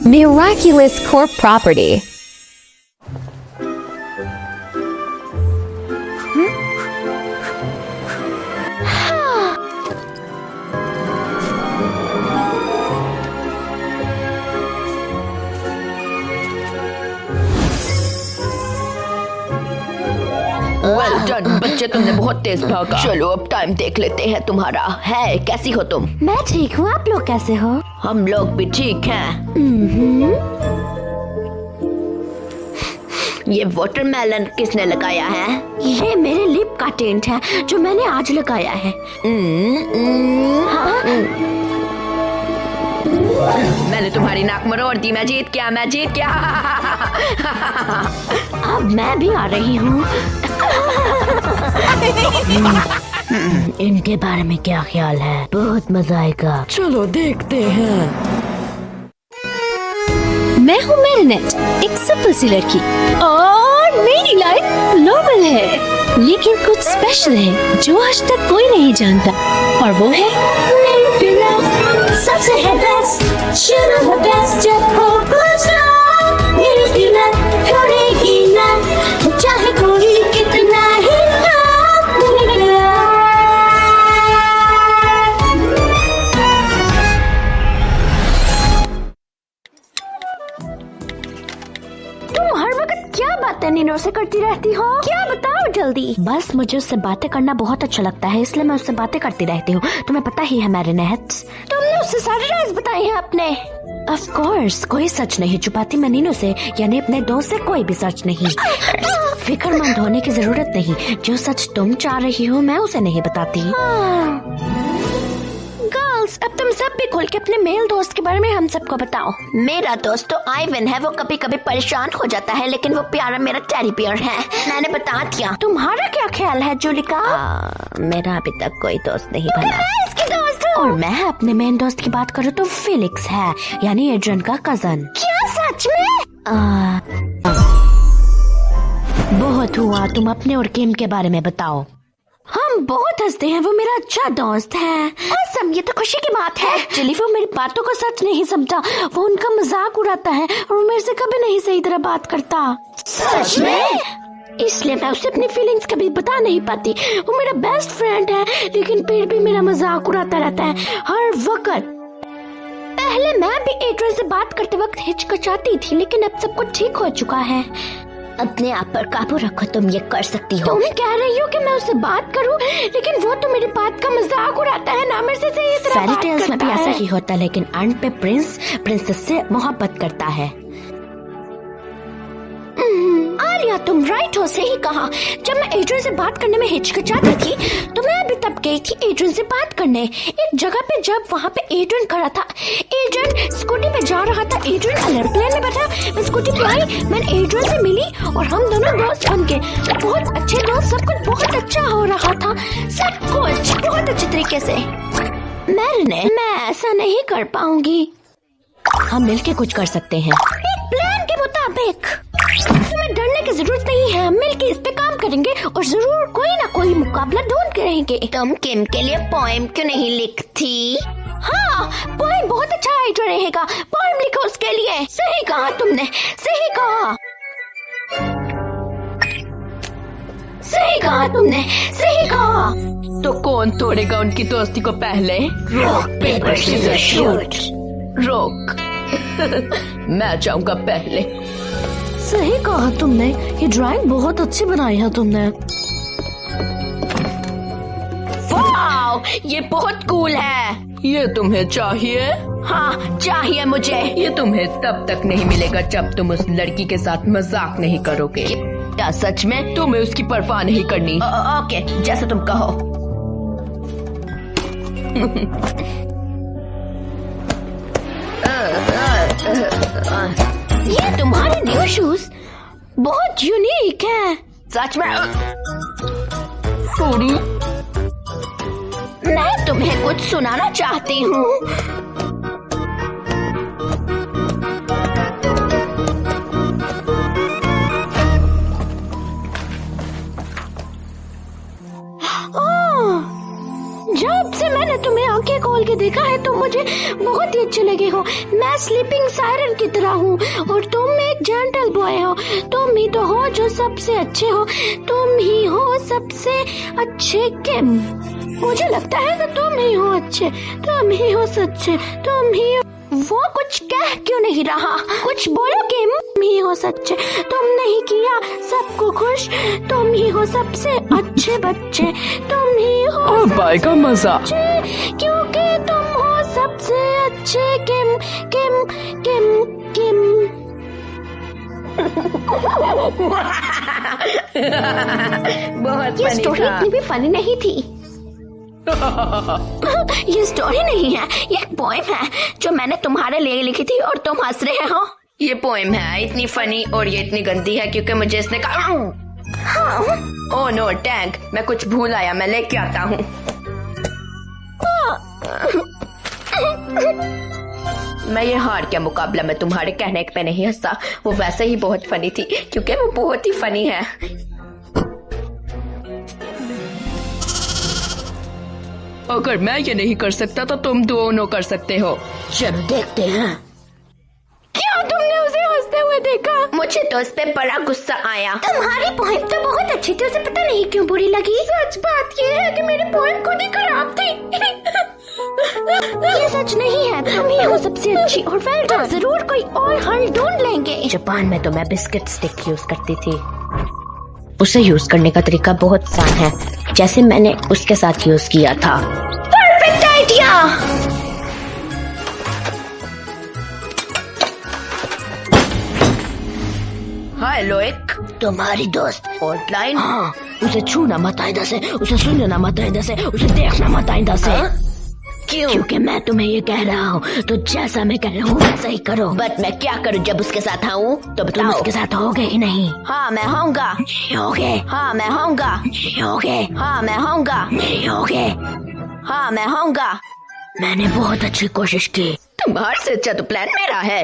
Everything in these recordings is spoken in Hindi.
Miraculous Corp property. Well done बच्चे, तुमने बहुत तेज भागा। चलो अब टाइम देख लेते हैं तुम्हारा। है कैसी हो तुम? मैं ठीक हूँ, आप लोग कैसे हो? हम लोग भी ठीक हैं। ये वाटरमेलन किसने लगाया है? ये मेरे लिप का टेंट है जो मैंने आज लगाया है। मैंने तुम्हारी नाक मरोड़ दी। मैं जीत गया, मैं जीत गया। अब मैं भी आ रही हूँ। इनके बारे में क्या ख्याल है? बहुत मजा आएगा। चलो देखते हैं। मैं हूँ मैरिनेट, एक सिंपल सी लड़की और मेरी लाइफ नॉर्मल है, लेकिन कुछ स्पेशल है जो आज तक कोई नहीं जानता, और वो है सबसे है बेस्ट, शुरू है बेस्ट, जब हो कुछ मेरी कीमत छोड़ेगी ना, चाहे कोई कितना ही तुम हर वक्त क्या बातें नीनो से करती रहती हो? क्या बताओ जल्दी। बस मुझे उससे बातें करना बहुत अच्छा लगता है, इसलिए मैं उससे बातें करती रहती हूँ। तुम्हें पता ही है मैरिनेट, तुमने उससे सारे राज बताए हैं अपने। ऑफ कोर्स, कोई सच नहीं छुपाती मैं नीनो से, यानी अपने दोस्त से कोई भी सच नहीं। फिक्रमंद होने की जरूरत नहीं, जो सच तुम चाह रही हो मैं उसे नहीं बताती। गर्ल्स, अब तुम सब भी खोल के अपने मेल दोस्त के बारे में हम सबको बताओ। मेरा दोस्त तो आइवन है, वो कभी कभी परेशान हो जाता है, लेकिन वो प्यारा मेरा टेडी बियर है। मैंने बता दिया। तुम्हारा क्या ख्याल है जूलिका? मेरा अभी तक कोई दोस्त नहीं बना। मैं इसकी दोस्त हूँ। और मैं अपने मेन दोस्त की बात करूँ तो फिलिक्स है, यानी एड्रियन का कजन। क्या सच में? बहुत हुआ, तुम अपने और किम के बारे में बताओ। हम बहुत हंसते हैं, वो मेरा अच्छा दोस्त है। और ये तो खुशी की बात है। एक्चुअली वो मेरी बातों को सच नहीं समझता, वो उनका मजाक उड़ाता है और वो मेरे से कभी नहीं सही तरह बात करता। सच में? इसलिए मैं उसे अपनी फीलिंग्स कभी बता नहीं पाती। वो मेरा बेस्ट फ्रेंड है, लेकिन फिर भी मेरा मजाक उड़ाता रहता है हर वक्त। पहले मैं भी एड्रियन से बात करते वक्त हिचकिचाती थी, लेकिन अब सब कुछ ठीक हो चुका है। अपने आप पर काबू रखो, तुम ये कर सकती हो। तुम कह रही हो कि मैं उससे बात करूं, लेकिन वो तो मेरी बात का मजाक उड़ाता है ना, मेरे से सही तरह फेरी टेल्स में भी ऐसा ही होता है, लेकिन अंत पे प्रिंसेस से मोहब्बत करता है। आलिया, तुम राइट हो, सही कहा। जब मैं एड्रियन से बात करने में हिचकिचाती थी तो मैं भी तब गई थी एड्रियन से बात करने। एक जगह पे जब वहाँ पे एड्रियन खड़ा था, एड्रियन स्कूटी पे जा रहा था, एड्रियन एरोप्लेन में बैठा, मैं स्कूटी पे आई, मैंने एड्रियन से मिली और हम दोनों दोस्त बन गए। बहुत अच्छे दोस्त, सब कुछ बहुत अच्छा हो रहा था, सब कुछ बहुत अच्छे तरीके से। मैं ऐसा नहीं कर पाऊंगी। हम मिलके कुछ कर सकते हैं, एक प्लान के मुताबिक। तुम्हें डरने की जरूरत नहीं है, हम मिलके इस पे काम करेंगे और जरूर कोई ना कोई मुकाबला ढूंढ रहेंगे। तुम किम के लिए पोएम क्यों नहीं लिखती? हाँ, पोएम बहुत अच्छा आइडिया रहेगा, पोएम लिखो उसके लिए। सही कहा तुमने, सही कहा, सही कहा तुमने, सही कहा। तो कौन तोड़ेगा उनकी दोस्ती को पहले? Rock paper scissor shoot. Rock. मैं जाऊंगा पहले। सही कहा तुमने, ये ड्राइंग बहुत अच्छी बनाई है तुमने। वाओ, ये बहुत कूल है। ये तुम्हें चाहिए? हाँ, चाहिए मुझे। ये तुम्हें तब तक नहीं मिलेगा जब तुम उस लड़की के साथ मजाक नहीं करोगे। क्या सच में? तुम्हें उसकी परवाह नहीं करनी। ओके, जैसा तुम कहो। ये तुम्हारे न्यू शूज बहुत यूनिक है। सच में? सॉरी। मैं तुम्हें कुछ सुनाना चाहती हूँ। जब से मैंने तुम्हें आंखें खोल के देखा है, तुम मुझे बहुत ही अच्छे लगे हो। मैं स्लीपिंग सायरन की तरह हूँ और तुम एक जेंटल बॉय हो। तुम ही तो हो जो सबसे अच्छे हो। तुम ही हो सबसे अच्छे किम। मुझे लगता है कि तुम ही हो अच्छे, तुम ही हो सच्चे, तुम ही हो। वो कुछ कह क्यों नहीं रहा? कुछ बोलो किम। तुम ही हो सच्चे, तुमने ही किया सबको खुश। तुम ही हो सबसे अच्छे बच्चे, तुम ही हो बाय का मजा। क्योंकि तुम हो सबसे अच्छे किम किम किम किम। बहुत ये funny स्टोरी था। इतनी भी फनी नहीं थी। ये स्टोरी नहीं है, ये एक पोएम है जो मैंने तुम्हारे लिए लिखी थी और तुम हंस रहे हो। ये पोएम है इतनी फनी और ये इतनी गंदी है क्योंकि मुझे इसने कहा। ओह नो टैंक, मैं कुछ भूल आया, मैं लेके आता हूँ। मैं ये हार के मुकाबला में तुम्हारे कहने पे नहीं हंसा। वो वैसे ही बहुत फनी थी क्योंकि वो बहुत ही फनी है। अगर मैं ये नहीं कर सकता तो तुम दोनों कर सकते हो। चलो देखते हैं। क्या तुमने उसे हंसते हुए देखा? मुझे तो इस पे बड़ा गुस्सा आया। तुम्हारी पोएम तो बहुत अच्छी थी, उसे पता नहीं क्यों बुरी लगी। सच बात ये है कि मेरी पोएम खुद ही खराब थी। ये सच नहीं है, तुम ही हो सबसे अच्छी और वेल डन। जरूर कोई और हल ढूंढ लेंगे। जापान में तो मैं बिस्किट स्टिक यूज करती थी। उसे यूज करने का तरीका बहुत आसान है, जैसे मैंने उसके साथ यूज किया था। Perfect idea. हाय लोइक, तुम्हारी दोस्त ऑनलाइन। हाँ, उसे छूना मत आइंदा से, उसे सुनना मत आइंदा से, उसे देखना मत आइंदा से। क्यों? क्योंकि मैं तुम्हें ये कह रहा हूँ तो जैसा मैं कह रहा हूँ वैसा ही करो। बट मैं क्या करूँ जब उसके साथ आऊँ? तो तुम बताओ। उसके साथ होगे ही नहीं। हाँ मैं होऊंगा। होगे। हाँ मैं होऊंगा। होगे। हाँ मैं होऊंगा। नहीं होगे। हाँ मैं होऊंगा। मैंने बहुत अच्छी कोशिश की। तुम्हारे से अच्छा तो प्लान मेरा है।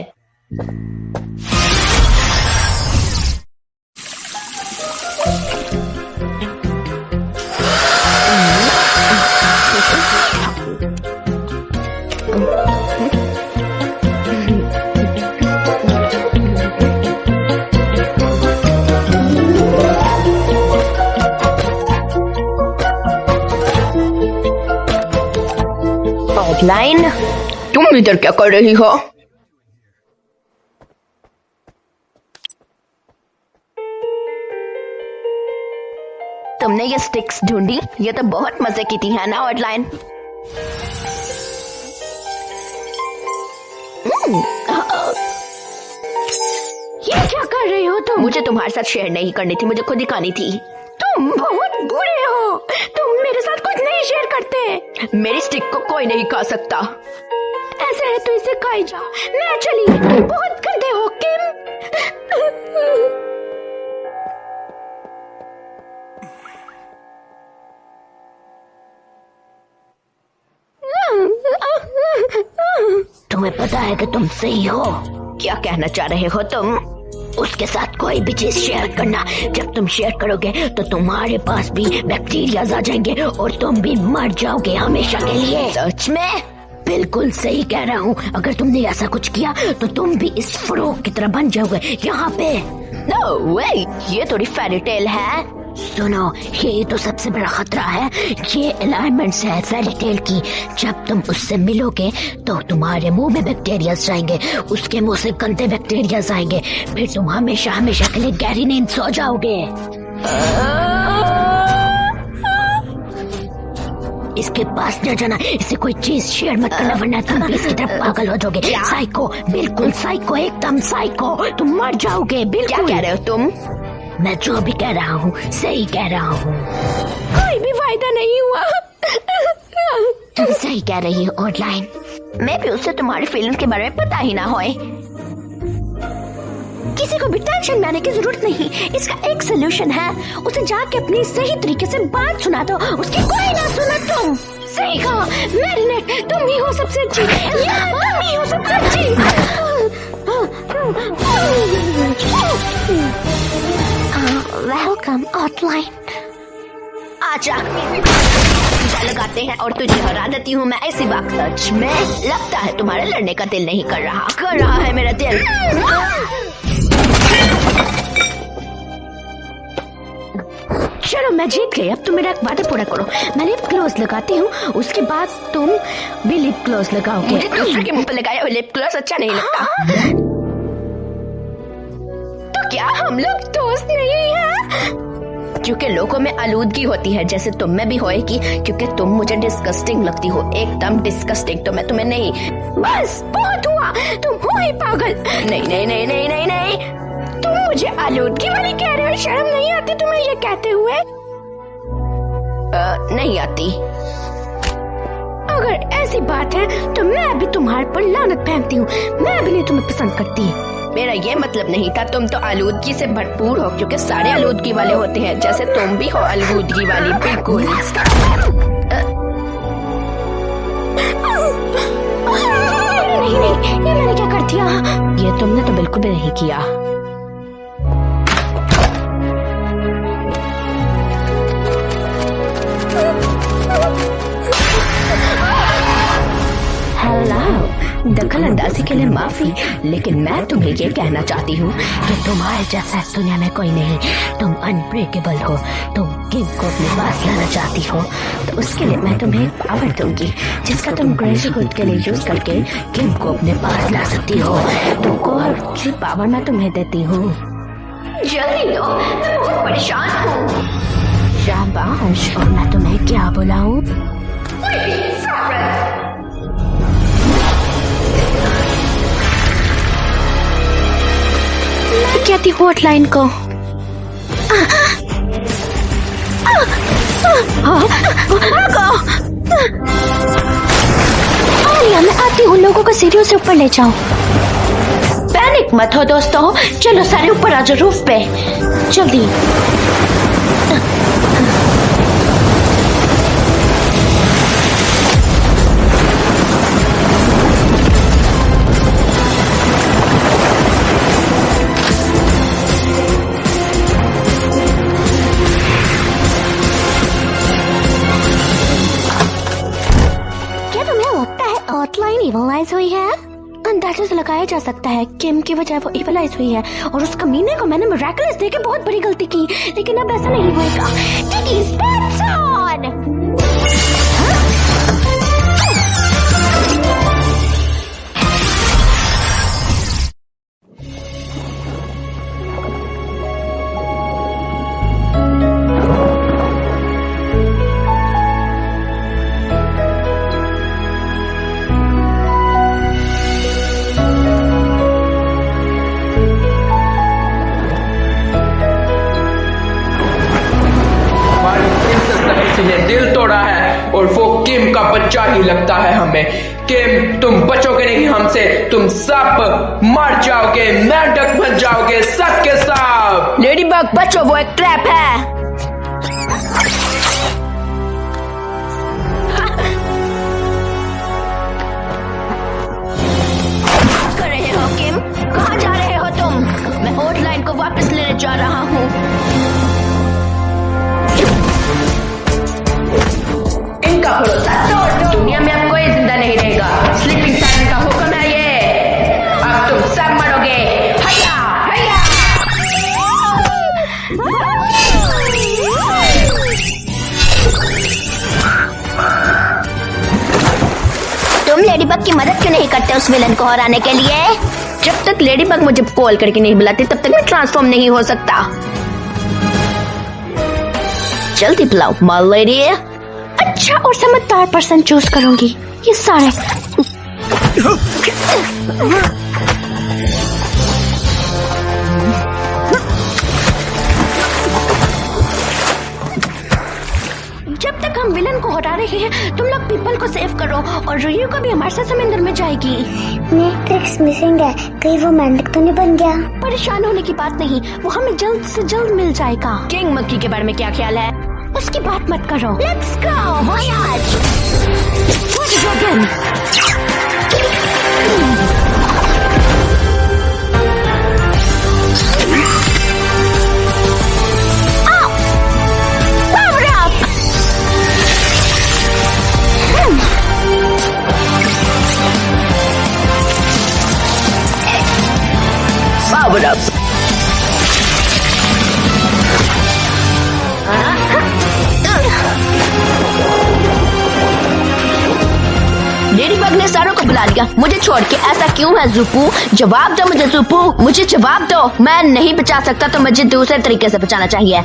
ऑफलाइन, तुम इधर क्या कर रही हो? तुमने ये स्टिक्स ढूंढी? ये तो बहुत मजे की थी है ना ऑनलाइन? ये क्या कर रही हो तुम? मुझे तुम्हारे साथ शेयर नहीं करनी थी, मुझे खुद ही खानी थी। तुम बहुत बुरे हो। तुम मेरे साथ कुछ नहीं शेयर करते। मेरी स्टिक को कोई नहीं खा सकता। ऐसे है तो इसे खाई जाओ। मैं चली। तुम बहुत गंदे हो किम। तुम्हें पता है कि तुम सही हो। क्या कहना चाह रहे हो तुम? उसके साथ कोई भी चीज शेयर करना, जब तुम शेयर करोगे तो तुम्हारे पास भी बैक्टीरिया आ जाएंगे और तुम भी मर जाओगे हमेशा के लिए। सच में? बिल्कुल सही कह रहा हूँ। अगर तुमने ऐसा कुछ किया तो तुम भी इस फ्रॉग की तरह बन जाओगे यहाँ पे। नो वे, ये थोड़ी फेरी टेल है। सुनो, ये तो सबसे बड़ा खतरा है। ये अलाइनमेंट्स है फेरी टेल की। जब तुम उससे मिलोगे तो तुम्हारे मुंह में बैक्टीरिया जाएंगे, उसके मुंह से गंदे बैक्टीरिया आएंगे, फिर तुम हमेशा हमेशा के लिए गहरी नींद सो जाओगे। इसके पास न जाना, इसे कोई चीज शेयर मत करना वरना तुम भी इसकी तरफ पागल हो जाओगे। साइको, बिल्कुल साइको, एकदम साइको। तुम मर जाओगे बिल्कुल। क्या कह रहे हो तुम? मैं जो भी कह रहा हूँ सही कह रहा हूँ। कोई भी फायदा नहीं हुआ। तुम सही कह रही हो ऑनलाइन। मैं भी उससे तुम्हारी फीलिंग्स के बारे में पता ही ना होए। किसी को भी टेंशन में आने की जरूरत नहीं। इसका एक सोल्यूशन है, उसे जाके अपनी सही तरीके से बात सुना दो, उसकी कोई ना सुने। तुम सही कहा मैरिनेट, तुम ही हो सबसे अच्छी। तुम ही हो सबसे अच्छी। Welcome online. आजा। हमेशा लगाते हैं और तुझे हरा देती हूँ मैं ऐसी बात। सच में लगता है तुम्हारे लड़ने का दिल नहीं कर रहा है मेरा दिल। चलो मैं जीत गई, अब तुम मेरा एक वादा पूरा करो। मैं लिप ग्लोस लगाती हूँ, उसके बाद तुम भी लिप ग्लोस लगाओगे। मुझे दूसरे के मुंह पे लगाया हुआ लिप ग्लोस अच्छा नहीं लगता। तो क्या हम लोग दोस्त नहीं हैं? क्योंकि लोगों में आलूदगी होती है, जैसे तुम में भी होएगी, क्योंकि तुम मुझे डिस्गस्टिंग लगती हो, एकदम डिस्गस्टिंग। तो मैं तुम्हें नहीं, बस बहुत हुआ, तुम हो ही पागल। नहीं नहीं नहीं नहीं नहीं नहीं, तुम मुझे आलूदगी वाली कह रहे हो? शर्म नहीं आती तुम्हें ये कहते हुए? नहीं आती। अगर ऐसी बात है तो मैं भी तुम्हारे पर लानत फेंकती हूँ। मैं भी नहीं तुम्हें पसंद करती। मेरा ये मतलब नहीं था, तुम तो आलूदगी से भरपूर हो, क्योंकि सारे आलूदगी वाले होते हैं, जैसे तुम भी हो आलूदगी वाली। बिल्कुल। नहीं नहीं, ये मैंने क्या कर दिया? ये तुमने तो बिल्कुल भी नहीं किया। दखल अंदाजी के लिए माफी, लेकिन मैं तुम्हें ये कहना चाहती हूँ कि तुम्हारे जैसा इस दुनिया में कोई नहीं। तुम अनब्रेकेबल हो। तुम किम को अपने पास लाना चाहती हो, तो उसके लिए मैं तुम्हें एक पावर दूंगी, जिसका तुम ग्रेटर गुड के लिए यूज करके किम को अपने पास ला सकती हो। तुमको और पावर मैं तुम्हें देती हूँ। जल्दी दो, मैं बहुत परेशान हूँ। शाबाश। और मैं तुम्हें क्या बुलाऊं? मैं कहती हूँ हॉटलाइन को। आलिया, मैं आती हूँ, लोगों को सीढ़ियों से ऊपर ले जाओ। पैनिक मत हो दोस्तों, चलो सारे ऊपर आ जाओ रूफ पे, जल्दी। इवलाइज हुई है? अंदाजा से लगाया जा सकता है किम की वजह वो इवलाइज हुई है, और उस कमीने को मैंने मिरेकल्स देके बहुत बड़ी गलती की, लेकिन अब ऐसा नहीं होएगा। टिकी स्पॉट्स ऑन। दिल तोड़ा है और वो किम का बच्चा ही लगता है हमें। किम, तुम बचोगे नहीं हमसे, तुम सब मर जाओगे, मेंढक बन जाओगे सब के सब। लेडीबग बचो, वो एक ट्रैप है। कर रहे हो किम? कहाँ जा रहे हो तुम? मैं हॉटलाइन को वापस लेने जा रहा हूँ। इनका भरोसा तोड़ दो। दुनिया में अब कोई जिंदा नहीं रहेगा। स्लीपिंग साइलेंट का हुक्म है ये। अब तुम सब मरोगे। हैया हैया। तुम लेडीबग की मदद क्यों नहीं करते उस विलन को हराने के लिए? जब तक लेडीबग मुझे कॉल करके नहीं बुलाती तब तक मैं ट्रांसफॉर्म नहीं हो सकता। जल्दी बुलाओ माय लेडी। अच्छा और समझदार पर्सन चूज करूंगी। ये सारे जब तक हम विलन को हटा रहे हैं, तुम लोग पीपल को सेव करो, और रुयू को भी हमारे साथ समुद्र में जाएगी। नेक ट्रिक्स मिसिंग है, कहीं वो मेंढक तो नहीं बन गया? परेशान होने की बात नहीं, वो हमें जल्द से जल्द मिल जाएगा। किंग मक्की के बारे में क्या ख्याल है? उसकी बात मत करो। Let's go voyage. What is your gun? Power up. Ladybug ने सारों को बुला लिया, मुझे छोड़ के। ऐसा क्यों है ज़ुपू? जवाब दो मुझे ज़ुपू, मुझे जवाब दो। मैं नहीं बचा सकता तो मुझे दूसरे तरीके से बचाना चाहिए।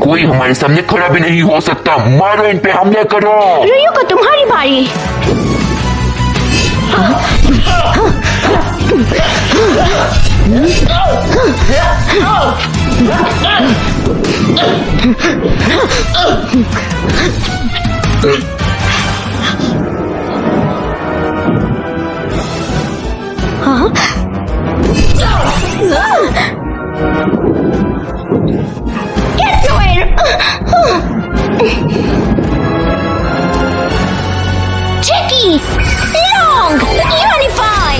कोई हमारे सामने खड़ा भी नहीं हो सकता। मारो, इन पे हमले करो। रुयो को तुम्हारी बारी। Get to it! Jackie! Long! Unify!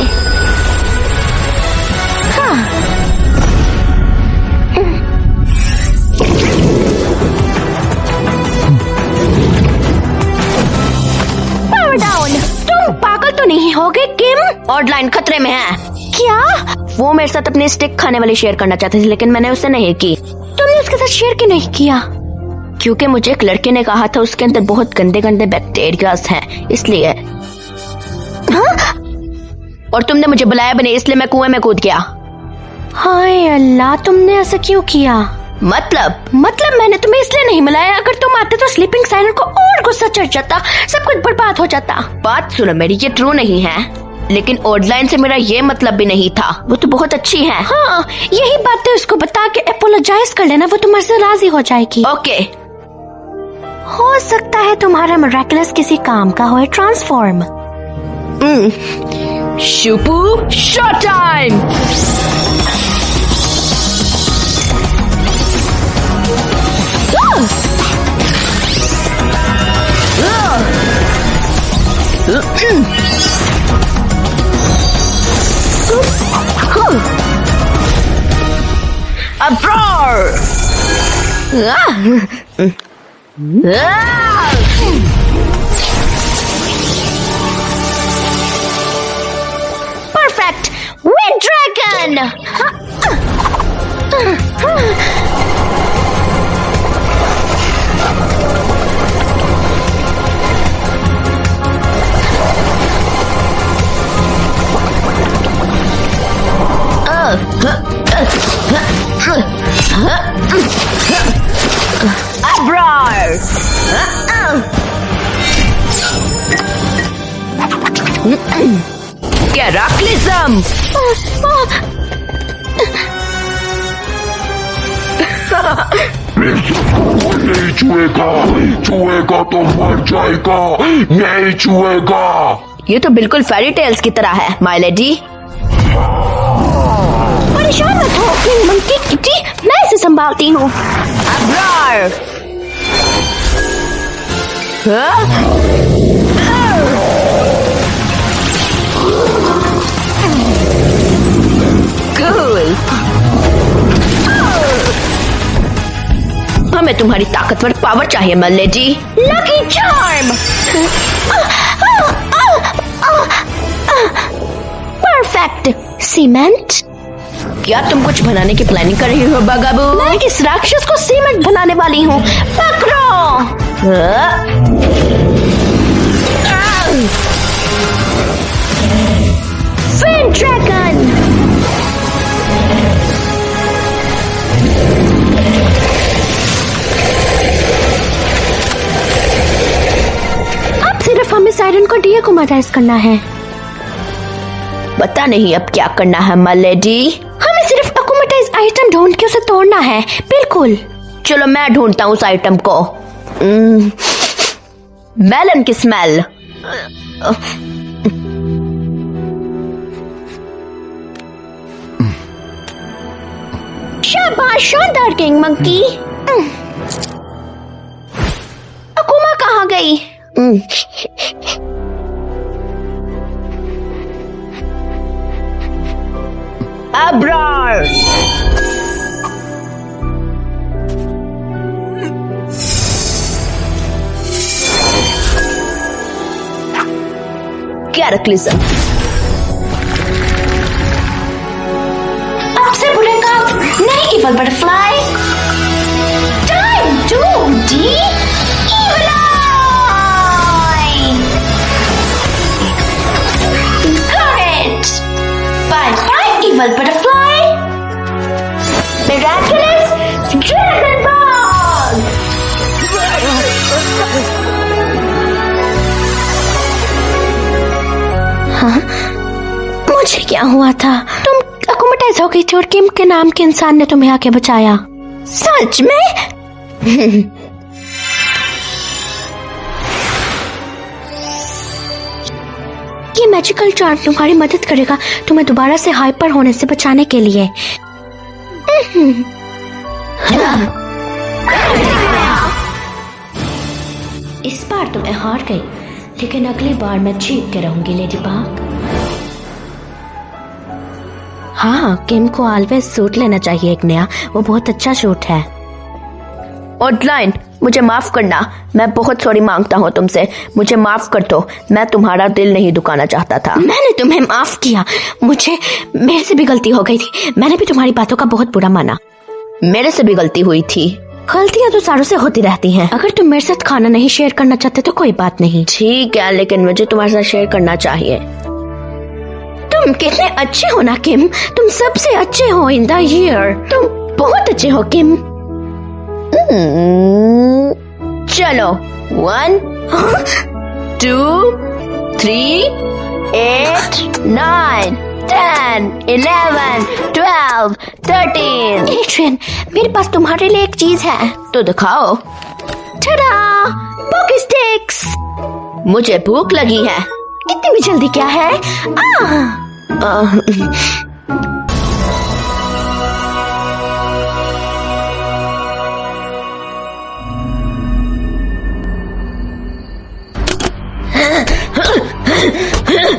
Power down! तुम पागल तो नहीं हो गए किम? ऑर्डलाइन खतरे में है। क्या? वो मेरे साथ अपनी स्टिक खाने वाली शेयर करना चाहती थी, लेकिन मैंने उससे नहीं की। तुमने उसके साथ शेयर क्यों नहीं किया? क्योंकि मुझे एक लड़के ने कहा था उसके अंदर बहुत गंदे गंदे बैक्टीरियाज हैं, इसलिए। और तुमने मुझे बुलाया भी नहीं, इसलिए मैं कुएं में कूद गया। हाय अल्लाह, तुमने ऐसा क्यों किया? मतलब मैंने तुम्हें इसलिए नहीं बुलाया। अगर तुम आते तो स्लीपिंग साइलेंट को और गुस्सा चढ़ जाता, सब कुछ बर्बाद हो जाता। बात सुनो मेरी, ये ट्रू नहीं है, लेकिन ऑर्डलाइन से मेरा ये मतलब भी नहीं था। वो तो बहुत अच्छी है। हाँ, यही बातें उसको बता के अपोलोजाइज कर लेना, वो तुम्हारे से राजी हो जाएगी। ओके। हो सकता है तुम्हारा मिरेकलस किसी काम का हो। ट्रांसफॉर्म। शुपू show time. Abroad! Perfect! Wind Dragon! Abroad! Cataclysm! नहीं छुएगा तो मर जाएगा। नहीं छुएगा। ये तो बिल्कुल फेरी टेल्स की तरह है, माय लेडी। परेशान मत हो मंकी किटी, मैं इसे संभालती हूँ। Abroad! Cool. हमें तुम्हारी ताकतवर पावर चाहिए मल्ले जी। Lucky charm. परफेक्ट। सीमेंट। क्या तुम कुछ बनाने की प्लानिंग कर रही हो बगाबू? मैं इस राक्षस को सीमेंट बनाने वाली हूँ। पकड़ो। Fin dragon. अब सिर्फ हमें सायरन को डीएकोमाटाइज करना है। पता नहीं अब क्या करना है मलेडी। हमें सिर्फ अकोमाटाइज आइटम ढूंढ के उसे तोड़ना है। बिल्कुल। चलो मैं ढूंढता हूँ उस आइटम को। मेलन की स्मेल। शाबाश, शानदार किंग मंकी। अकुमा कहाँ गई? अब्रार। कैरेक्टलिज्म। आपसे बुरे काम नहीं, evil butterfly. Time to deevilize. Correct. Bye evil butterfly. Miraculous dragon ball. हाँ? मुझे क्या हुआ था? तुम अकोमटाइज हो गई थी और किम के नाम के इंसान ने तुम्हें आके बचाया। सच में? ये मैजिकल चार्म तुम्हारी मदद करेगा तुम्हें दोबारा से हाइपर होने से बचाने के लिए। इस बार तो मैं हार गई, लेकिन अगली बार मैं जीत के रहूंगी लेडी बाग। हाँ, किम को ऑलवेज सूट लेना चाहिए एक नया, वो बहुत अच्छा सूट है। ऑटलाइन, मुझे माफ करना, मैं बहुत सॉरी मांगता हूँ तुमसे, मुझे माफ कर दो, मैं तुम्हारा दिल नहीं दुखाना चाहता था। मैंने तुम्हें माफ किया, मेरे से भी गलती हो गई थी, मैंने भी तुम्हारी बातों का बहुत बुरा माना। मेरे से भी गलती हुई थी। गलतियां तो सारों से होती रहती हैं। अगर तुम मेरे साथ खाना नहीं शेयर करना चाहते तो कोई बात नहीं। ठीक है, लेकिन मुझे तुम्हारे साथ शेयर करना चाहिए। तुम कितने अच्छे हो ना किम, तुम सबसे अच्छे हो इन द ईयर, तुम बहुत अच्छे हो किम। चलो 1 2 3 8 9 10 11 12 13। एड्रियन, मेरे पास तुम्हारे लिए एक चीज है। तो दिखाओ। टडा, पोकी स्टिक्स। मुझे भूख लगी है। इतनी भी जल्दी क्या है?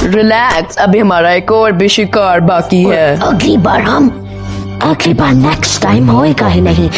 रिलैक्स, अभी हमारा एक और भी शिकार बाकी है। अगली बार नेक्स्ट टाइम होएगा ही नहीं।